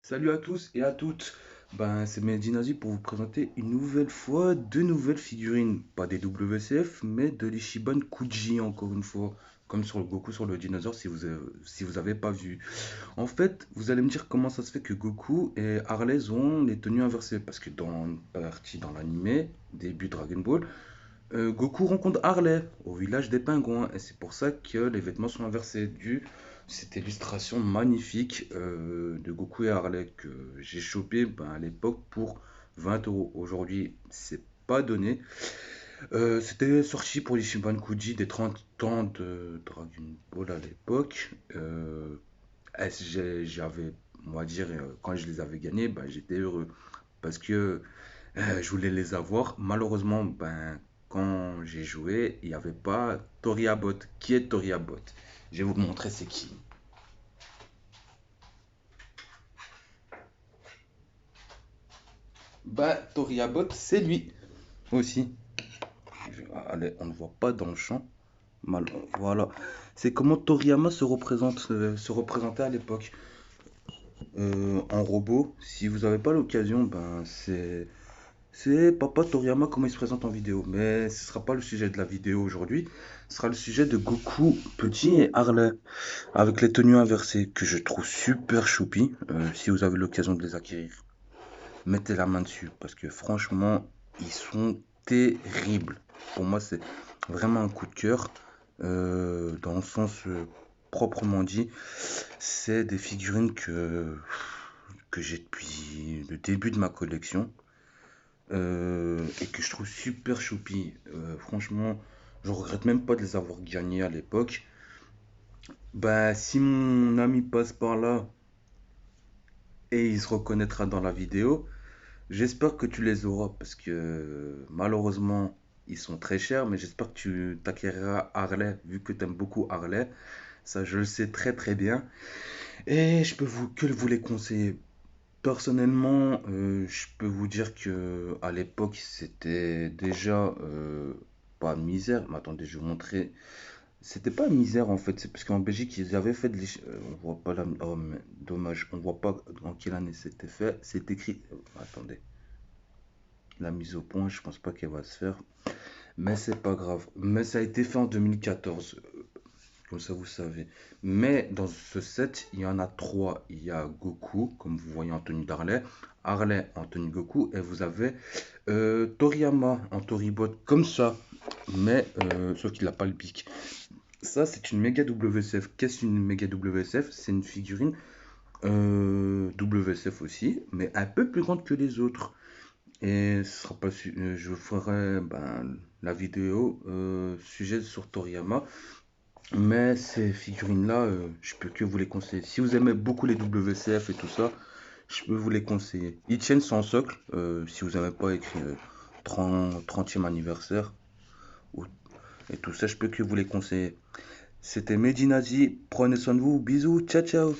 Salut à tous et à toutes. C'est Medinazi pour vous présenter une nouvelle fois deux nouvelles figurines. Pas des WCF, mais de l'Ichiban Kuji encore une fois. Comme sur le Goku sur le dinosaure si vous avez pas vu. En fait, vous allez me dire comment ça se fait que Goku et Harley ont les tenues inversées. Parce que dans une partie dans l'animé, début Dragon Ball, Goku rencontre Harley au village des pingouins et c'est pour ça que les vêtements sont inversés. Cette illustration magnifique de Goku et Harley que j'ai chopé à l'époque pour 20 euros. Aujourd'hui, c'est pas donné. C'était sorti pour l'Ishiban Kuji des 30 ans de Dragon Ball à l'époque. J'avais, on va dire, quand je les avais gagnés, j'étais heureux parce que je voulais les avoir. Malheureusement, quand j'ai joué, il n'y avait pas Toriabot. Qui est Toriabot? Je vais vous montrer c'est qui. Toriabot, c'est lui aussi. Allez, on ne voit pas dans le champ. Mal, voilà. C'est comment Toriyama se représentait à l'époque. En robot, si vous n'avez pas l'occasion, c'est Papa Toriyama comment il se présente en vidéo. Mais ce sera pas le sujet de la vidéo aujourd'hui. Ce sera le sujet de Goku petit et Harley avec les tenues inversées que je trouve super choupi. Si vous avez l'occasion de les acquérir, mettez la main dessus parce que franchement, ils sont terribles. Pour moi, c'est vraiment un coup de cœur dans le sens proprement dit. C'est des figurines que j'ai depuis le début de ma collection et que je trouve super choupi. Franchement, je regrette même pas de les avoir gagnés à l'époque. Si mon ami passe par là et il se reconnaîtra dans la vidéo, j'espère que tu les auras parce que malheureusement ils sont très chers, mais j'espère que tu t'acquériras Harley vu que tu aimes beaucoup Harley. Ça, je le sais très très bien. Et que vous les conseiller. Personnellement, je peux vous dire que à l'époque c'était déjà pas misère. Mais attendez, je vais vous montrer. C'était pas misère en fait, c'est parce qu'en Belgique ils avaient fait on voit pas la. Oh, mais dommage, on voit pas en quelle année c'était fait. C'est écrit. Attendez. La mise au point, je pense pas qu'elle va se faire. Mais c'est pas grave. Mais ça a été fait en 2014. Comme ça, vous savez. Mais dans ce set, il y en a trois. Il y a Goku, comme vous voyez en tenue d'Harley. Harley en tenue Goku. Et vous avez Toriyama en Toribot, comme ça. Mais, sauf qu'il n'a pas le pic. Ça, c'est une méga WCF. Qu'est-ce qu'une méga WCF? C'est une figurine WCF aussi, mais un peu plus grande que les autres. Et ce sera pas je ferai la vidéo sujet sur Toriyama. Mais ces figurines-là, je peux que vous les conseiller. Si vous aimez beaucoup les WCF et tout ça, je peux vous les conseiller. Ils tiennent son socle, si vous n'avez pas écrit 30e anniversaire ou- et tout ça, je peux que vous les conseiller. C'était Medinazi, prenez soin de vous, bisous, ciao ciao.